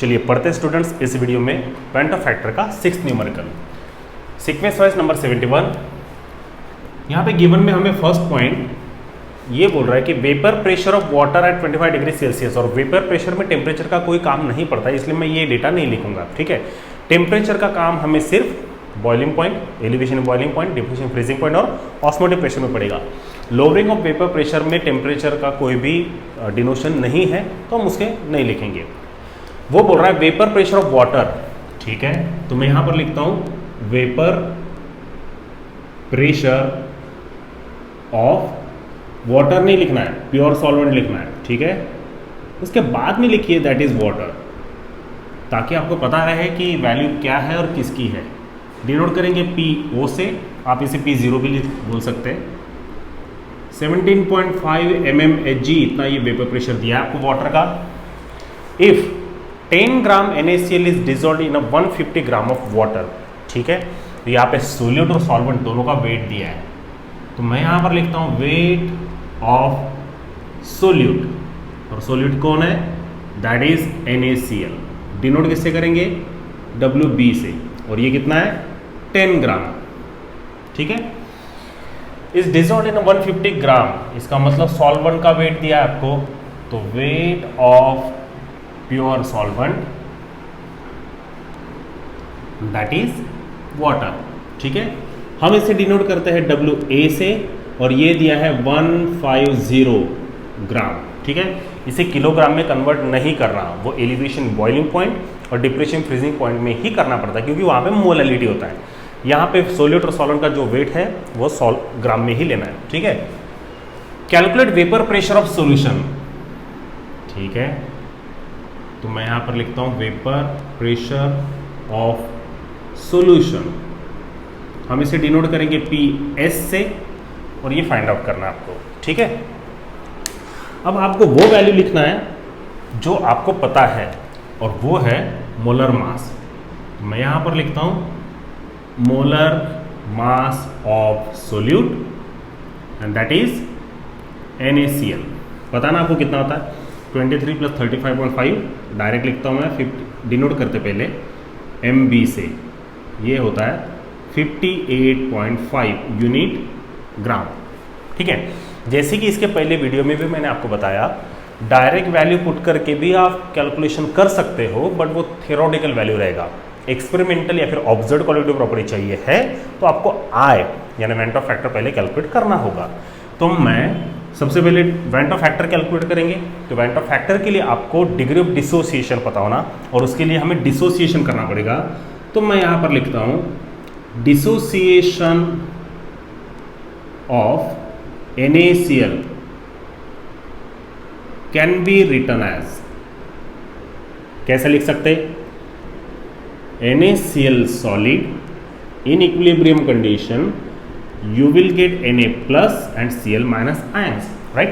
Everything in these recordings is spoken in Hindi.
चलिए पढ़ते स्टूडेंट्स इस वीडियो में वेंट ऑफ फैक्टर का 6th numerical sequence wise number 71। यहाँ पे गिवन में हमें फर्स्ट पॉइंट ये बोल रहा है कि vapour pressure of water at 25 degree Celsius, और वेपर प्रेशर में टेम्परेचर का कोई काम नहीं पड़ता, इसलिए मैं ये डेटा नहीं लिखूंगा। ठीक है, टेम्परेचर का काम हमें सिर्फ boiling point, elevation boiling point, diffusion freezing point और ऑस्मोटिक प्रेशर में पड़ेगा। लोअरिंग ऑफ वेपर प्रेशर में टेम्परेचर का कोई भी डिनोशन नहीं है तो हम उसके नहीं लिखेंगे। वो बोल रहा है वेपर प्रेशर ऑफ वाटर। ठीक है, तो मैं यहां पर लिखता हूं वेपर प्रेशर ऑफ वाटर नहीं लिखना है, प्योर सॉल्वेंट लिखना है। ठीक है, उसके बाद में लिखिए दैट इज वाटर, ताकि आपको पता रहे कि वैल्यू क्या है और किसकी है। डिनोट करेंगे PO से, आप इसे P0 भी बोल सकते हैं। 17.5 mmHg इतना ये वेपर प्रेशर दिया है आपको वाटर का। If 10 gram NaCl is dissolve in 150 gram of water. ठीक है, तो यहाँ पे सोल्यूट और सॉल्वेंट दोनों का वेट दिया है, तो मैं यहाँ पर लिखता हूँ वेट ऑफ सोल्यूट, और सोल्यूट कौन है, दैट इज NaCl। डिनोट किससे करेंगे, WB से, और ये कितना है 10 ग्राम। ठीक है, इज डिजॉल्व इन 150 ग्राम, इसका मतलब सॉल्वेंट का वेट दिया है आपको, तो weight of pure solvent that is water. ठीक है, हम इसे डिनोट करते हैं WA से, और ये दिया है 150 ग्राम। ठीक है, इसे किलोग्राम में कन्वर्ट नहीं कर रहा, वो एलिवेशन बॉइलिंग पॉइंट और डिप्रेशन फ्रीजिंग पॉइंट में ही करना पड़ता है, क्योंकि वहाँ पे मोलैलिटी होता है। यहाँ पे सोल्यूट और सॉल्वेंट का जो वेट है वो ग्राम में ही लेना है। ठीक है, calculate vapour pressure of solution. ठीक है, तो मैं यहाँ पर लिखता हूँ वेपर प्रेशर ऑफ सॉल्यूशन, हम इसे डिनोट करेंगे PS से, और ये फाइंड आउट करना है आपको। ठीक है, अब आपको वो वैल्यू लिखना है जो आपको पता है, और वो है मोलर मास। तो मैं यहाँ पर लिखता हूँ molar mass of solute and that is NaCl। पता ना आपको कितना होता है, 23 + 35.5, डायरेक्ट लिखता हूँ मैं 50, डिनोट करते पहले MB से, ये होता है 58.5 यूनिट ग्राम। ठीक है, जैसे कि इसके पहले वीडियो में भी मैंने आपको बताया, डायरेक्ट वैल्यू पुट करके भी आप कैलकुलेशन कर सकते हो, बट वो थ्योरेटिकल वैल्यू रहेगा। एक्सपेरिमेंटल या फिर ऑब्जर्व क्वालिटी प्रॉपर्टी चाहिए है तो आपको I यानी वेंट ऑफ फैक्टर पहले कैलकुलेट करना होगा। तो मैं सबसे पहले वेंट ऑफ फैक्टर कैलकुलेट करेंगे। तो वेंट ऑफ फैक्टर के लिए आपको डिग्री ऑफ डिसोसिएशन पता होना, और उसके लिए हमें डिसोसिएशन करना पड़ेगा। तो मैं यहाँ पर लिखता हूँ dissociation of NaCl can be written as, कैसे लिख सकते, NaCl solid in equilibrium condition you will get Na plus and Cl minus ions, right?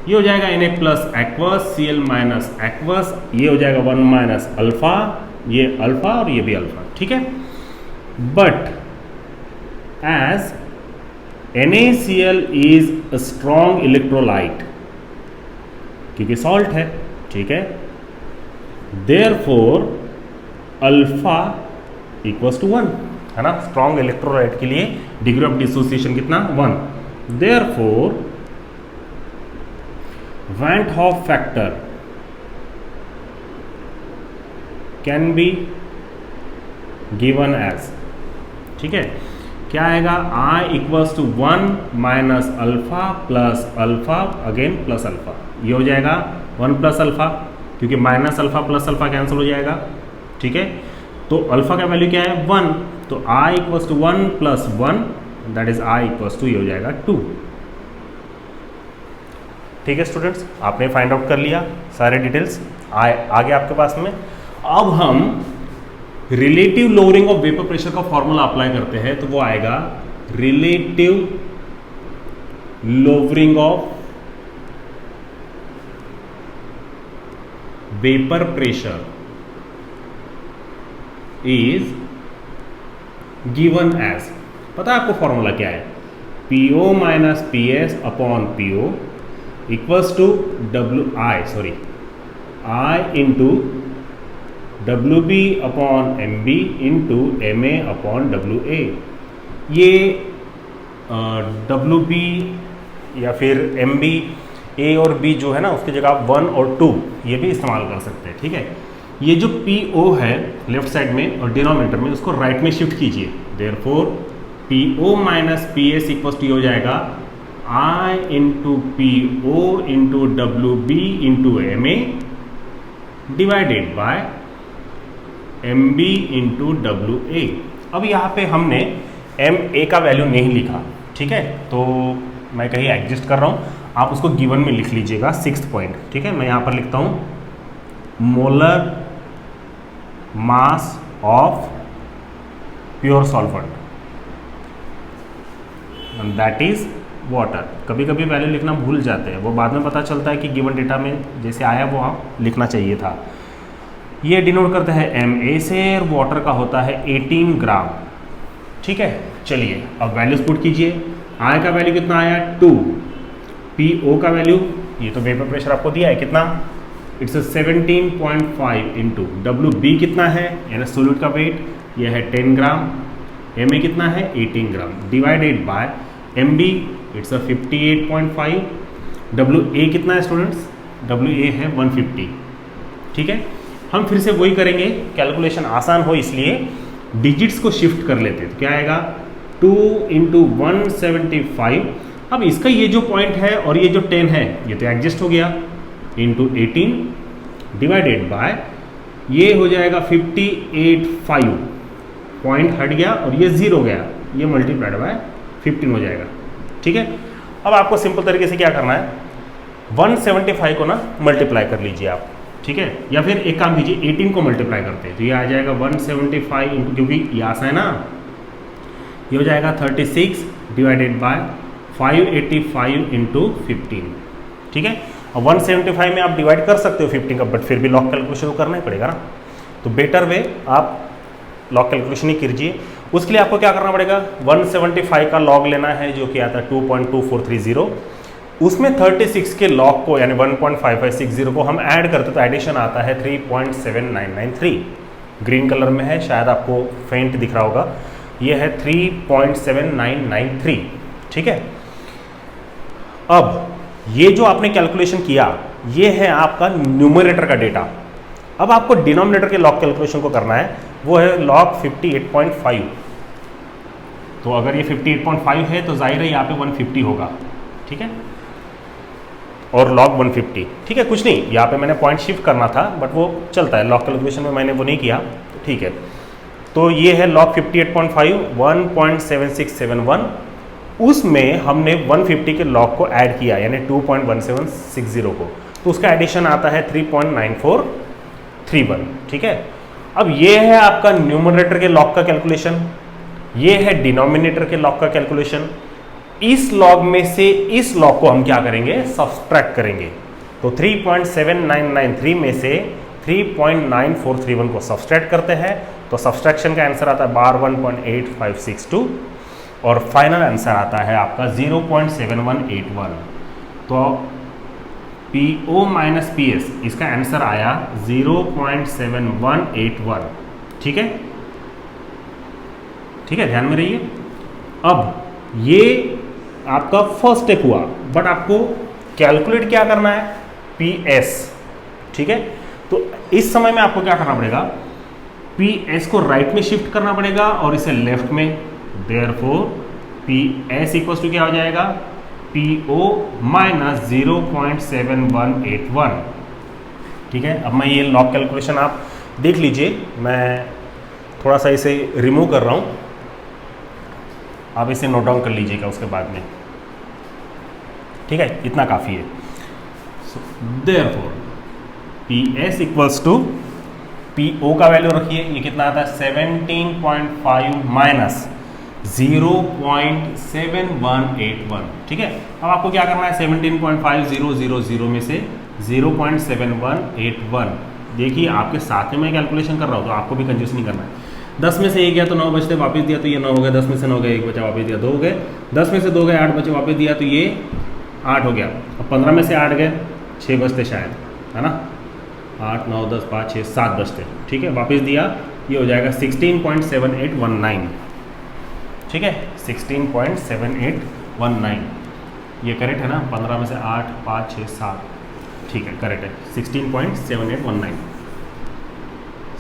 ये हो जाएगा Na plus aqueous, Cl minus aqueous, ये हो जाएगा 1 minus अल्फा, ये अल्फा और ये भी अल्फा। ठीक है, but as NaCl is a strong electrolyte, क्योंकि सॉल्ट है। ठीक है, therefore अल्फा इक्वल्स टू 1 है ना, स्ट्रॉन्ग इलेक्ट्रोलाइट के लिए डिग्री ऑफ डिसोसिएशन कितना, 1। Therefore van't of factor can be given as, ठीक है, क्या आएगा, I equals to 1 minus alpha plus alpha again plus alpha, ये हो जाएगा 1 प्लस अल्फा, क्योंकि minus alpha plus alpha cancel हो जाएगा। ठीक है, तो अल्फा का वैल्यू क्या है, 1, तो I equals to 1 plus 1 that is I equals to, ये हो जाएगा 2। ठीक है स्टूडेंट्स, आपने फाइंड आउट कर लिया सारे डिटेल्स आगे आपके पास में। अब हम relative lowering of vapour pressure का फॉर्मूला अप्लाई करते हैं, तो वो आएगा relative lowering of vapour pressure is given as, पता है आपको फॉर्मूला क्या है, PO minus PS upon PO equals to I into W B upon M B into M A upon W A. ये डब्ल्यू बी या फिर एम बी, ए और बी जो है ना उसकी जगह आप 1 और 2 ये भी इस्तेमाल कर सकते हैं, ठीक है। ये जो पी ओ है लेफ्ट साइड में और डिनोमिनेटर में, उसको राइट में शिफ्ट कीजिए। Therefore P O minus P S equal to हो जाएगा I into P O into W B into M A divided by M B into W A. अब यहाँ पे हमने एम ए का वैल्यू नहीं लिखा, ठीक है, तो मैं कहीं एडजस्ट कर रहा हूँ, आप उसको गिवन में लिख लीजिएगा 6th पॉइंट, ठीक है। मैं यहाँ पर लिखता हूँ molar mass of pure solvent that is water. कभी कभी वैल्यू लिखना भूल जाते हैं, वो बाद में पता चलता है कि गिवन डेटा में जैसे आया वो आप लिखना चाहिए था। ये डिनोट करता है एम ए से और वाटर का होता है 18 ग्राम, ठीक है। चलिए अब वैल्यूज पुट कीजिए। आई का वैल्यू कितना आया 2, पी ओ का वैल्यू, ये तो वेपर प्रेशर आपको दिया है कितना, इट्स 17.5 इंटू डब्ल्यू बी कितना है यानी सोल्यूट का वेट, यह है 10 ग्राम, एम ए कितना है 18 gram divided by M B it's 58.5, W A कितना है स्टूडेंट्स, डब्ल्यू ए है 150, ठीक है। हम फिर से वही करेंगे, कैलकुलेशन आसान हो इसलिए डिजिट्स को शिफ्ट कर लेते हैं। तो क्या आएगा 2 इंटू 175। अब इसका ये जो पॉइंट है और ये जो 10 है ये तो एडजस्ट हो गया, इंटू 18 डिवाइडेड बाय ये हो जाएगा 58.5, पॉइंट हट गया और ये 0 गया, ये मल्टीप्लाइड बाय 15 हो जाएगा, ठीक है। अब आपको सिंपल तरीके से क्या करना है, 175 को ना मल्टीप्लाई कर लीजिए आप, ठीक है, या फिर एक काम कीजिए 18 को मल्टीप्लाई करते हैं तो ये आ जाएगा 175 इंटू, क्योंकि ये आसान है ना, ये हो जाएगा 36 डिवाइडेड बाय 585 इंटू 15, ठीक है। अब 175 में आप डिवाइड कर सकते हो 15 का, बट फिर भी लॉग कैलकुलेशन तो करना ही पड़ेगा ना, तो बेटर वे आप लॉग कैलकुलेशन ही कीजिए। उसके लिए आपको क्या करना पड़ेगा, 175 का लॉग लेना है जो कि आता है 2.2430, उसमें 36 के लॉग को यानी 1.5560 को हम ऐड करते तो एडिशन आता है 3.7993, ग्रीन कलर में है, शायद आपको फेंट दिख रहा होगा, ये है 3.7993, ठीक है। अब ये जो आपने कैलकुलेशन किया ये है आपका न्यूमरेटर का डेटा। अब आपको डिनोमिनेटर के लॉग कैलकुलेशन को करना है, वो है लॉग 58.5। तो अगर ये 58.5 है तो जाहिर है यहाँ पे 150 होगा, ठीक है, और लॉग 150, ठीक है। कुछ नहीं, यहाँ पे मैंने पॉइंट शिफ्ट करना था बट वो चलता है, लॉग कैलकुलेशन में मैंने वो नहीं किया, ठीक है। तो ये है लॉग 58.5 1.7671, उसमें हमने 150 के लॉग को ऐड किया यानी 2.1760 को, तो उसका एडिशन आता है 3.9431, ठीक है। अब ये है आपका न्यूमरेटर के लॉग का कैलकुलेशन, ये है डिनोमिनेटर के लॉग का कैलकुलेशन। इस लॉग में से इस लॉग को हम क्या करेंगे, सब्सट्रैक्ट करेंगे। तो 3.7993 में से 3.9431 को सब्सट्रैक्ट करते हैं तो सब्सट्रैक्शन का आंसर आता है 1.8562 और फाइनल आंसर आता है आपका 0.7181। तो P O minus P S इसका आंसर आया 0.7181, ठीक है, ठीक है, ध्यान में रहिए। अब ये आपका फर्स्ट स्टेप हुआ, बट आपको कैलकुलेट क्या करना है, पी एस, ठीक है। तो इस समय में आपको क्या करना पड़ेगा, पी एस को राइट में शिफ्ट करना पड़ेगा और इसे लेफ्ट में, therefore P S equals to क्या हो जाएगा, पी ओ माइनस 0.7181, ठीक है। अब मैं ये लॉग कैलकुलेशन आप देख लीजिए, मैं थोड़ा सा इसे रिमूव कर रहा हूँ, आप इसे नोट डाउन कर लीजिएगा उसके बाद में, ठीक है, इतना काफ़ी है। So therefore P S equals to P O का वैल्यू रखिए, ये कितना आता है 17.5 माइनस 0.7181, ठीक है। अब आपको क्या करना है, 17.5000 में से 0.7181, देखिए आपके साथ में मैं कैलकुलेशन कर रहा हूँ तो आपको भी कंफ्यूज नहीं करना है। 10 में से 1 गया तो 9 बचते वापस दिया तो ये 9 हो गया, 10 में से 9 गया 1 बचा वापस दिया 2 हो गए, 10 में से 2 गए 8 बचे वापस दिया तो ये 8 हो गया। अब 15 में से 8 गए 6 बचते शायद, है ना, 8 9 10 5 6 7 10 थे, ठीक है। वापस दिया, ये हो जाएगा 16.7819, ठीक है, 16.7819। ये करेक्ट है ना? 15 में से 8 5 6 7, ठीक है, करेक्ट है। 16.7819,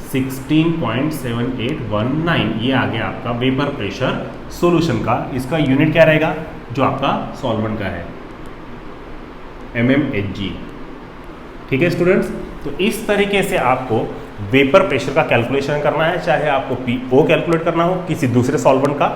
16.7819 ये आ गया आपका वेपर प्रेशर सॉल्यूशन का। इसका यूनिट क्या रहेगा जो आपका सॉल्वेंट का है? mmHg, ठीक है स्टूडेंट्स। तो इस तरीके से आपको वेपर प्रेशर का कैलकुलेशन करना है, चाहे आपको PO कैलकुलेट करना हो किसी दूसरे सॉल्वेंट का,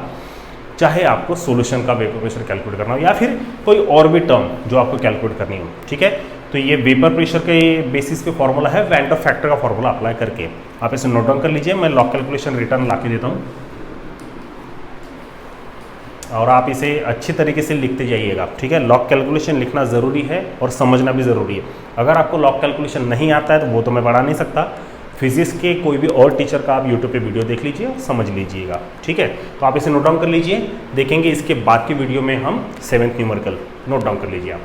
चाहे आपको सॉल्यूशन का वेपर प्रेशर कैलकुलेट करना हो, या फिर कोई और भी टर्म जो आपको कैलकुलेट करनी हो, ठीक है। तो ये वेपर प्रेशर के बेसिस पे फॉर्मूला है, वेंट ऑफ फैक्टर का फॉर्मूला अप्लाई करके आप इसे नोट डाउन कर लीजिए। मैं लॉग कैलकुलेशन रिटर्न ला के देता हूँ और आप इसे अच्छी तरीके से लिखते जाइएगा, ठीक है। लॉग कैलकुलेशन लिखना ज़रूरी है और समझना भी ज़रूरी है। अगर आपको लॉग कैलकुलेशन नहीं आता है तो वो तो मैं बढ़ा नहीं सकता, फिजिक्स के कोई भी और टीचर का आप यूट्यूब पे वीडियो देख लीजिए और समझ लीजिएगा, ठीक है। तो आप इसे नोट डाउन कर लीजिए, देखेंगे इसके बाद की वीडियो में हम 7th न्यूमेरिकल नोट डाउन कर लीजिए आप।